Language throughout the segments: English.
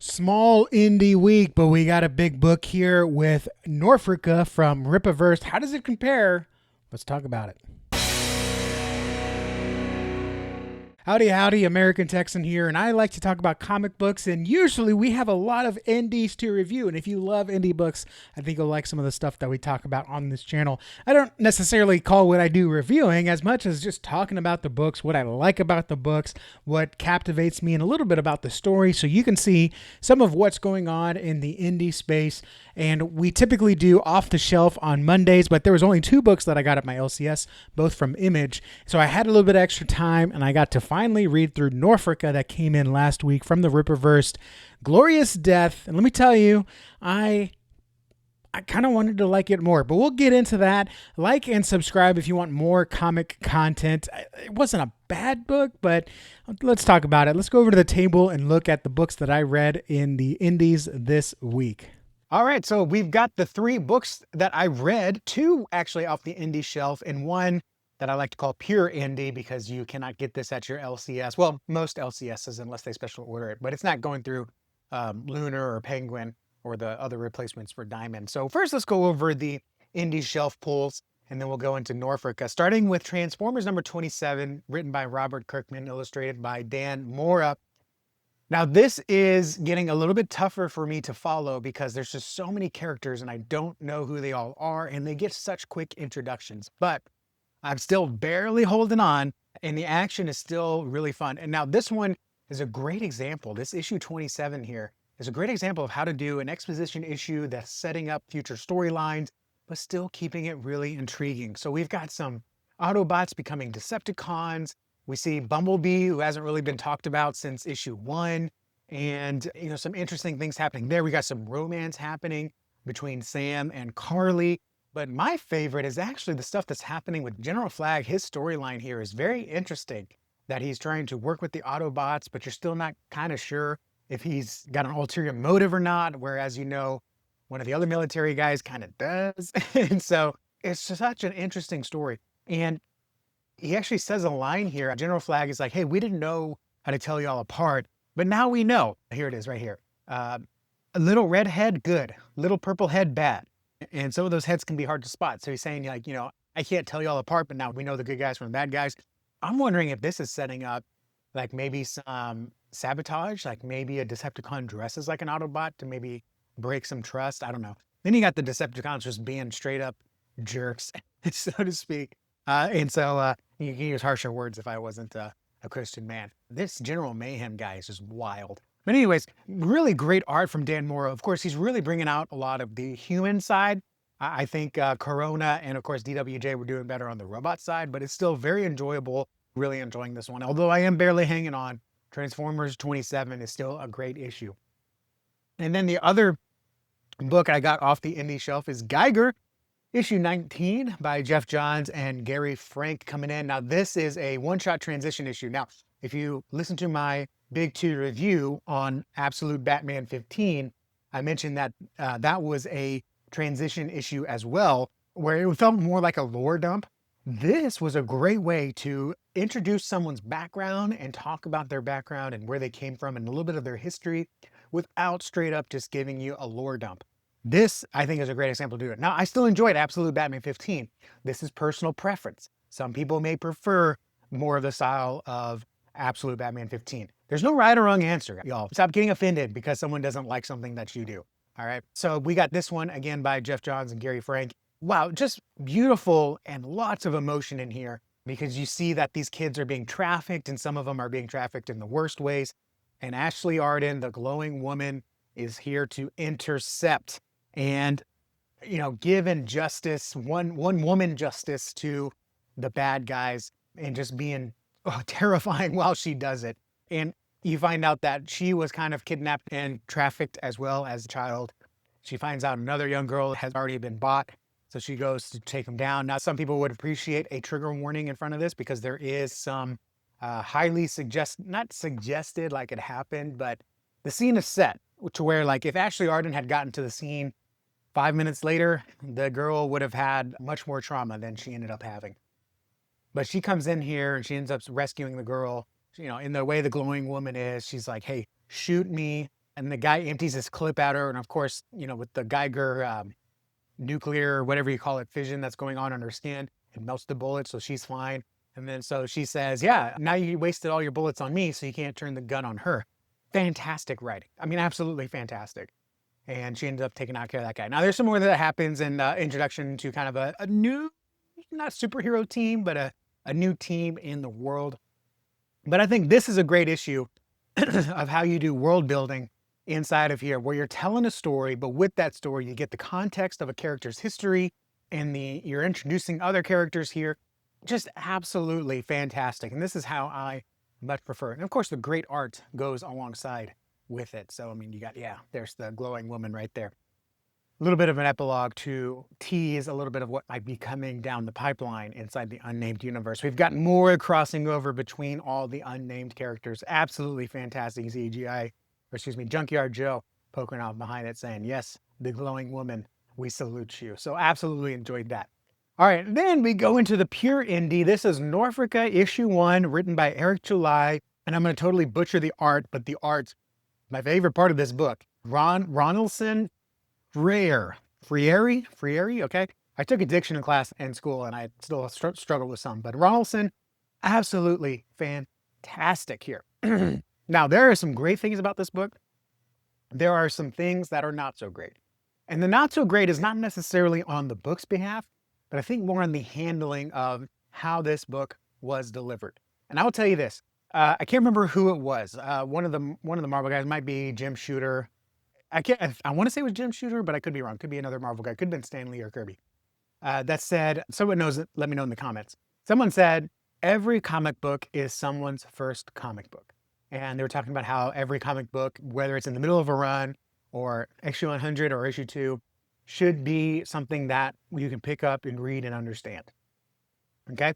Small indie week, but we got a big book here with Norfrica from Ripaverse. How does it compare? Let's talk about it. Howdy, howdy, American Texan here, and I like to talk about comic books, and usually we have a lot of indies to review, and if you love indie books, I think you'll like some of the stuff that we talk about on this channel. I don't necessarily call what I do reviewing as much as just talking about the books, what I like about the books, what captivates me, and a little bit about the story, so you can see some of what's going on in the indie space. And we typically do off the shelf on Mondays, but there was only 2 books that I got at my LCS, both from Image. So I had a little bit of extra time and I got to finally read through Norfrica that came in last week from the Rippaverse. Glorious Death. And let me tell you, I kind of wanted to like it more, but we'll get into that. Like and subscribe if you want more comic content. It wasn't a bad book, but let's talk about it. Let's go over to the table and look at the books that I read in the indies this week. All right, so we've got the 3 books that I read, 2 actually off the indie shelf, and 1 that I like to call pure indie because you cannot get this at your LCS. Well, most LCSs, unless they special order it, but it's not going through Lunar or Penguin or the other replacements for Diamond. So first, let's go over the indie shelf pulls, and then we'll go into Norfrica, starting with Transformers number 27, written by Robert Kirkman, illustrated by Dan Mora. Now, this is getting a little bit tougher for me to follow because there's just so many characters and I don't know who they all are, and they get such quick introductions, but I'm still barely holding on and the action is still really fun. And now this one is a great example. This issue 27 here is a great example of how to do an exposition issue that's setting up future storylines, but still keeping it really intriguing. So we've got some Autobots becoming Decepticons. We see Bumblebee, who hasn't really been talked about since issue 1. And, some interesting things happening there. We got some romance happening between Sam and Carly. But my favorite is actually the stuff that's happening with General Flag. His storyline here is very interesting, that he's trying to work with the Autobots, but you're still not kind of sure if he's got an ulterior motive or not. Whereas, one of the other military guys kind of does. And so it's such an interesting story. And he actually says a line here. General Flag is like, hey, we didn't know how to tell you all apart, but now we know. Here it is right here. A little red head, good. Little purple head, bad. And some of those heads can be hard to spot. So he's saying, like, I can't tell you all apart, but now we know the good guys from the bad guys. I'm wondering if this is setting up like maybe some sabotage, like maybe a Decepticon dresses like an Autobot to maybe break some trust. I don't know. Then you got the Decepticons just being straight up jerks, so to speak. And so you can use harsher words if I wasn't a Christian man. This General Mayhem guy is just wild. But anyways, really great art from Dan Mora. Of course, he's really bringing out a lot of the human side. I think Corona and, of course, DWJ were doing better on the robot side, but it's still very enjoyable. Really enjoying this one. Although I am barely hanging on, Transformers 27 is still a great issue. And then the other book I got off the indie shelf is Geiger, issue 19 by Geoff Johns and Gary Frank coming in. Now, this is a one-shot transition issue. Now, if you listen to my Big 2 review on Absolute Batman 15, I mentioned that that was a transition issue as well, where it felt more like a lore dump. This was a great way to introduce someone's background and talk about their background and where they came from and a little bit of their history without straight up just giving you a lore dump. This, I think, is a great example to do it. Now, I still enjoyed Absolute Batman 15. This is personal preference. Some people may prefer more of the style of Absolute Batman 15. There's no right or wrong answer, y'all. Stop getting offended because someone doesn't like something that you do. All right. So we got this one again by Geoff Johns and Gary Frank. Wow, just beautiful and lots of emotion in here because you see that these kids are being trafficked and some of them are being trafficked in the worst ways. And Ashley Arden, the glowing woman, is here to intercept and, give injustice, one woman justice to the bad guys and just being terrifying while she does it. And you find out that she was kind of kidnapped and trafficked as well as a child. She finds out another young girl has already been bought. So she goes to take him down. Now, some people would appreciate a trigger warning in front of this because there is some highly not suggested like it happened, but the scene is set to where, like, if Ashley Arden had gotten to the scene 5 minutes later, the girl would have had much more trauma than she ended up having. But she comes in here and she ends up rescuing the girl. In the way the glowing woman is, she's like, hey, shoot me and the guy empties his clip at her, and of course, with the Geiger nuclear, whatever you call it, fission that's going on her skin, it melts the bullet, so she's fine. And then so she says, yeah, now you wasted all your bullets on me, so you can't turn the gun on her. Fantastic writing. I mean, absolutely fantastic. And she ended up taking out care of that guy. Now, there's some more that happens in introduction to kind of a new, not superhero team, but a new team in the world. But I think this is a great issue of how you do world building inside of here, where you're telling a story, but with that story, you get the context of a character's history and you're introducing other characters here. Just absolutely fantastic. And this is how I much prefer it. And of course, the great art goes alongside with it. So, I mean, you got, yeah, there's the glowing woman right there. A little bit of an epilogue to tease a little bit of what might be coming down the pipeline inside the unnamed universe. We've got more crossing over between all the unnamed characters. Absolutely fantastic CGI, or excuse me, Junkyard Joe poking out behind it saying, yes, the glowing woman, we salute you. So absolutely enjoyed that. All right, then we go into the pure indie. This is Norfrica issue 1, written by Eric July. And I'm going to totally butcher the art, but the art's my favorite part of this book. Ronilson, Frieri, okay? I took a diction class in school and I still struggle with some, but Ronilson, absolutely fantastic here. Now, there are some great things about this book. There are some things that are not so great. And the not so great is not necessarily on the book's behalf, but I think more on the handling of how this book was delivered. And I will tell you this, I can't remember who it was. One of the Marvel guys, might be Jim Shooter. I want to say it was Jim Shooter, but I could be wrong. Could be another Marvel guy. Could have been Stan Lee or Kirby. That said, someone knows it, let me know in the comments. Someone said, every comic book is someone's first comic book. And they were talking about how every comic book, whether it's in the middle of a run or issue 100 or issue 2, should be something that you can pick up and read and understand. Okay?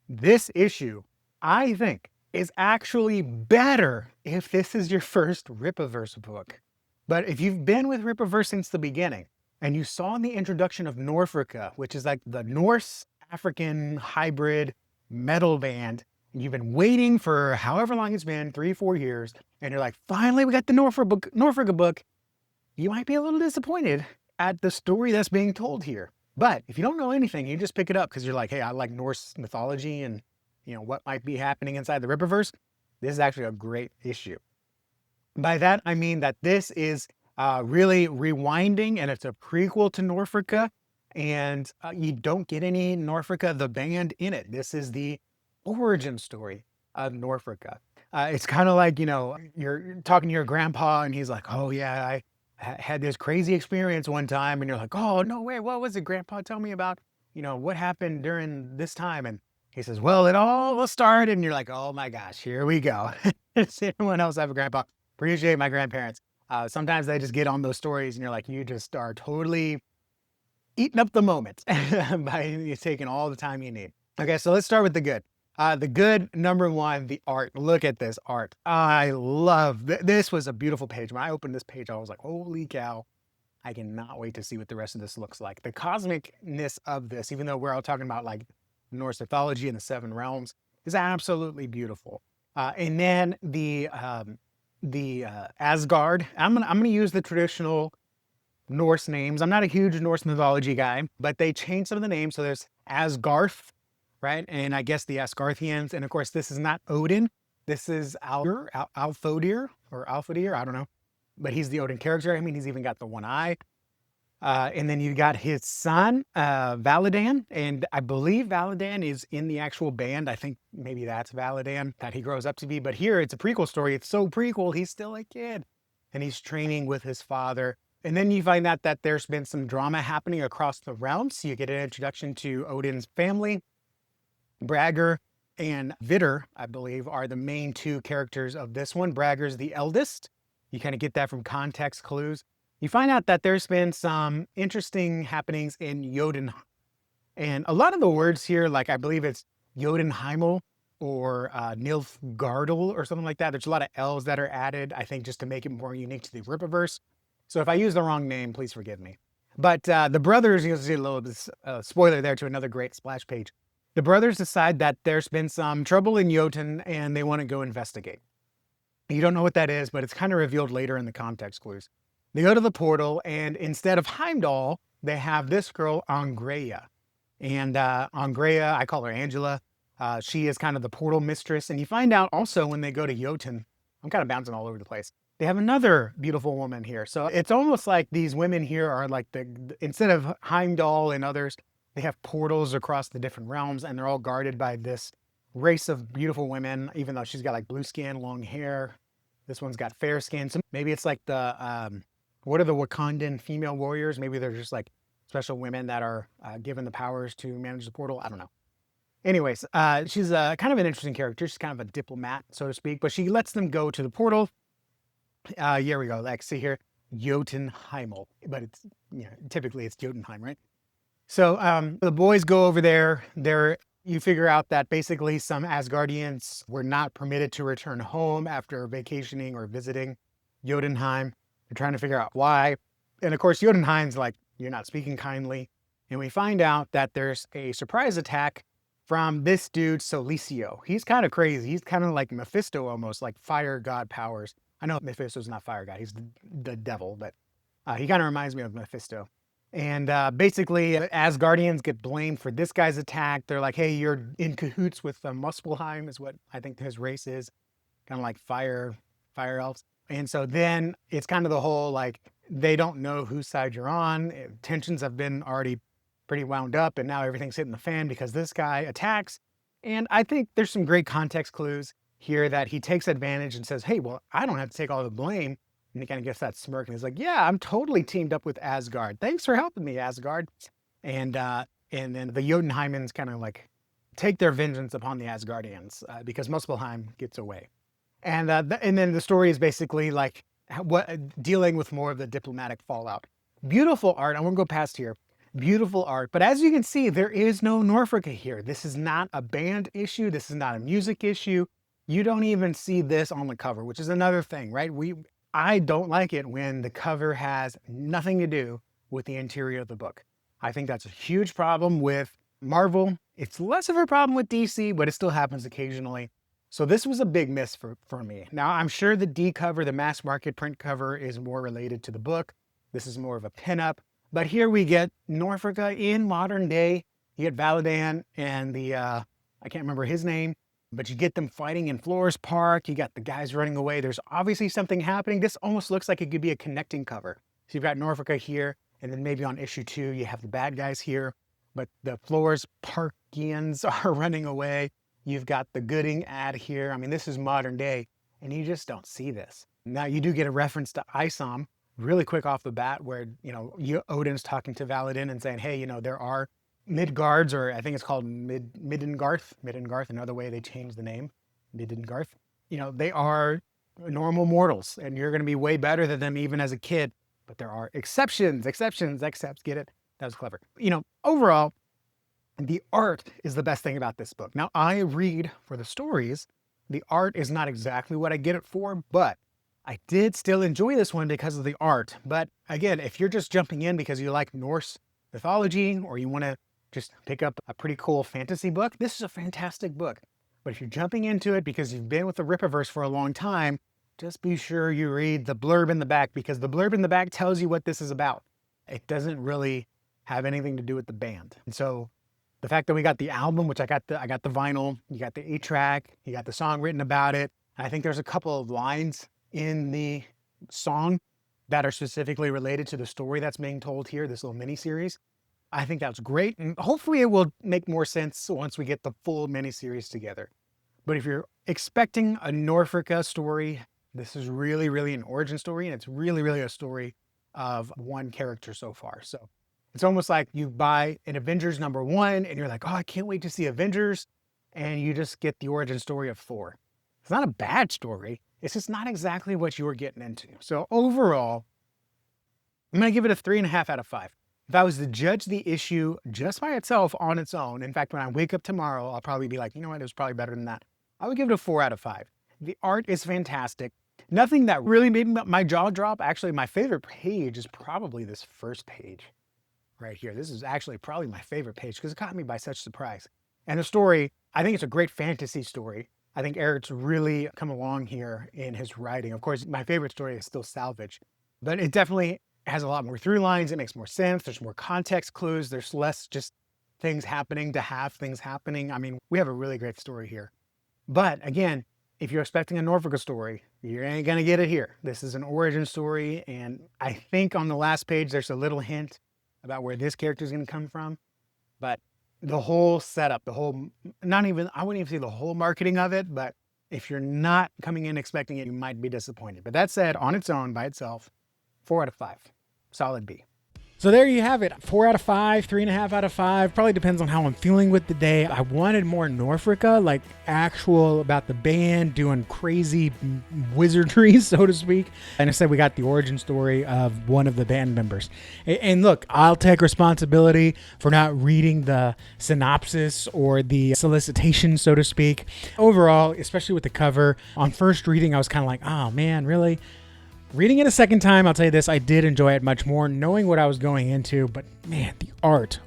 This issue, I think, is actually better if this is your first Rippaverse book. But if you've been with Rippaverse since the beginning, and you saw in the introduction of Norfrica, which is like the Norse-African hybrid metal band, and you've been waiting for however long it's been, 3-4 years, and you're like, finally we got the Norfrica book, you might be a little disappointed at the story that's being told here. But if you don't know anything, you just pick it up because you're like, hey, I like Norse mythology and what might be happening inside the Rippaverse. This is actually a great issue. By that, I mean that this is really rewinding, and it's a prequel to Norfrica, and you don't get any Norfrica the band in it. This is the origin story of Norfrica. It's kind of like, you're talking to your grandpa and he's like, oh yeah, I had this crazy experience one time, and you're like, oh no way, what was it, grandpa? Tell me about, what happened during this time. And he says, well, it all started, and you're like, oh my gosh, here we go. Does anyone else have a grandpa? Appreciate my grandparents. Sometimes they just get on those stories and you're like, you just are totally eating up the moment by taking all the time you need. Okay, so let's start with the good. The good, number one, the art. Look at this art. I love, this was a beautiful page. When I opened this page, I was like, holy cow, I cannot wait to see what the rest of this looks like. The cosmicness of this, even though we're all talking about like Norse mythology and the 7 realms, is absolutely beautiful. And then the Asgard. I'm gonna use the traditional Norse names. I'm not a huge Norse mythology guy, but they changed some of the names. So there's Asgarth, right? And I guess the Asgarthians. And of course, this is not Odin. This is Alfodir, I don't know. But he's the Odin character. I mean, he's even got the one eye. And then you got his son, Valadan. And I believe Valadan is in the actual band. I think maybe that's Valadan that he grows up to be. But here it's a prequel story. It's so prequel, he's still a kid. And he's training with his father. And then you find out that there's been some drama happening across the realms. So you get an introduction to Odin's family. Bragger and Vidar, I believe, are the main 2 characters of this one. Bragger's the eldest. You kind of get that from context clues. You find out that there's been some interesting happenings in Jotun. And a lot of the words here, like I believe it's Jotunheimel or Nilfgaardl or something like that. There's a lot of L's that are added, I think, just to make it more unique to the Rippaverse. So if I use the wrong name, please forgive me. But the brothers, you'll see a little spoiler there to another great splash page. The brothers decide that there's been some trouble in Jotun and they want to go investigate. You don't know what that is, but it's kind of revealed later in the context clues. They go to the portal, and instead of Heimdall, they have this girl, Angrea. And Angrea, I call her Angela. She is kind of the portal mistress. And you find out also when they go to Jotun, I'm kind of bouncing all over the place. They have another beautiful woman here. So it's almost like these women here are like instead of Heimdall and others, they have portals across the different realms, and they're all guarded by this race of beautiful women, even though she's got like blue skin, long hair. This one's got fair skin. So maybe it's like what are the Wakandan female warriors? Maybe they're just like special women that are given the powers to manage the portal. I don't know. Anyways, she's kind of an interesting character. She's kind of a diplomat, so to speak, but she lets them go to the portal. Here we go. Like, see here, Jotunheimel, but it's, typically it's Jotunheim, right? So the boys go over there. You figure out that basically some Asgardians were not permitted to return home after vacationing or visiting Jotunheim. They're trying to figure out why. And of course, Jotunheim's like, you're not speaking kindly. And we find out that there's a surprise attack from this dude, Solicio. He's kind of crazy. He's kind of like Mephisto almost, like fire god powers. I know Mephisto's not fire god. He's the devil, but he kind of reminds me of Mephisto. And basically, Asgardians get blamed for this guy's attack. They're like, hey, you're in cahoots with Muspelheim, is what I think his race is. Kind of like fire elves. And so then it's kind of the whole, like, they don't know whose side you're on. Tensions have been already pretty wound up, and now everything's hitting the fan because this guy attacks. And I think there's some great context clues here that he takes advantage and says, hey, well, I don't have to take all the blame. And he kind of gets that smirk and he's like, yeah, I'm totally teamed up with Asgard. Thanks for helping me, Asgard. And then the Jotunheimans kind of like take their vengeance upon the Asgardians because Muspelheim gets away. And then the story is basically like dealing with more of the diplomatic fallout. Beautiful art. I won't go past here. Beautiful art. But as you can see, there is no Norfrica here. This is not a band issue. This is not a music issue. You don't even see this on the cover, which is another thing, right? I don't like it when the cover has nothing to do with the interior of the book. I think that's a huge problem with Marvel. It's less of a problem with DC, but it still happens occasionally. So this was a big miss for me. Now, I'm sure the D cover, the mass market print cover, is more related to the book. This is more of a pinup. But here we get Norfrica in modern day. You get Valadan and I can't remember his name, but you get them fighting in Flores Park. You got the guys running away. There's obviously something happening. This almost looks like it could be a connecting cover. So you've got Norfrica here, and then maybe on issue 2, you have the bad guys here, but the Flores Parkians are running away. You've got the Gooding ad here. I mean, this is modern day, and you just don't see this. Now, you do get a reference to Isom really quick off the bat where, Odin's talking to Valadan and saying, hey, there are Midgards, or I think it's called Midengarth, another way they changed the name, Midengarth. They are normal mortals, and you're going to be way better than them even as a kid. But there are exceptions, get it? That was clever. Overall, the art is the best thing about this book. Now, I read for the stories. The art is not exactly what I get it for, but I did still enjoy this one because of the art. But again, if you're just jumping in because you like Norse mythology or you want to just pick up a pretty cool fantasy book, this is a fantastic book. But if you're jumping into it because you've been with the Rippaverse for a long time, just be sure you read the blurb in the back, because the blurb in the back tells you what this is about. It doesn't really have anything to do with the band. And so the fact that we got the album, which I got the vinyl, you got the 8-track, you got the song written about it. I think there's a couple of lines in the song that are specifically related to the story that's being told here, this little mini-series. I think that's great, and hopefully it will make more sense once we get the full mini-series together. But if you're expecting a Norfrica story, this is really, really an origin story, and it's really, really a story of one character so far. So it's almost like you buy an Avengers #1 and you're like, oh, I can't wait to see Avengers, and you just get the origin story of Thor. It's not a bad story. It's just not exactly what you were getting into. So overall, I'm going to give it a 3.5 out of 5. If I was to judge the issue just by itself on its own, in fact, when I wake up tomorrow, I'll probably be like, you know what, it was probably better than that. I would give it a 4 out of 5. The art is fantastic. Nothing that really made my jaw drop. Actually, my favorite page is probably this first page right here. This is actually probably my favorite page because it caught me by such surprise. And the story, I think it's a great fantasy story. I think Eric's really come along here in his writing. Of course, my favorite story is still Salvage, but it definitely has a lot more through lines. It makes more sense. There's more context clues. There's less just things happening to have things happening. I mean, we have a really great story here. But again, if you're expecting a Norfrica story, you ain't gonna get it here. This is an origin story, and I think on the last page there's a little hint about where this character is gonna come from. But the whole setup, I wouldn't even say the whole marketing of it, but if you're not coming in expecting it, you might be disappointed. But that said, on its own, by itself, 4 out of 5, solid B. So there you have it. 4 out of 5, 3.5 out of 5. Probably depends on how I'm feeling with the day. I wanted more Norfrica, like actual about the band doing crazy wizardry, so to speak. And instead we got the origin story of one of the band members. And look, I'll take responsibility for not reading the synopsis or the solicitation, so to speak. Overall, especially with the cover, on first reading, I was kind of like, oh man, really? Reading it a second time, I'll tell you this, I did enjoy it much more, knowing what I was going into, but man, the art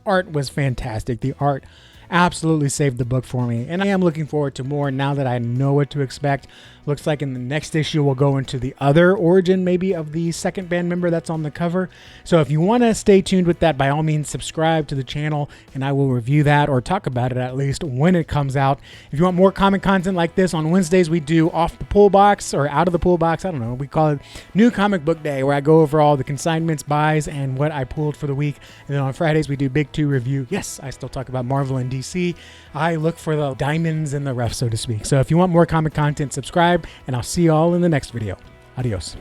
was fantastic. The art absolutely saved the book for me, and I am looking forward to more now that I know what to expect. Looks like in the next issue we'll go into the other origin maybe of the second band member that's on the cover. So if you want to stay tuned with that, by all means subscribe to the channel and I will review that or talk about it at least when it comes out. If you want more comic content like this, on Wednesdays we do Off the Pull Box or Out of the Pull Box, I don't know, we call it New Comic Book Day, where I go over all the consignments, buys, and what I pulled for the week. And then on Fridays we do Big 2 Review. Yes, I still talk about Marvel and DC. I look for the diamonds in the rough, so to speak. So if you want more comic content, subscribe, and I'll see you all in the next video. Adios.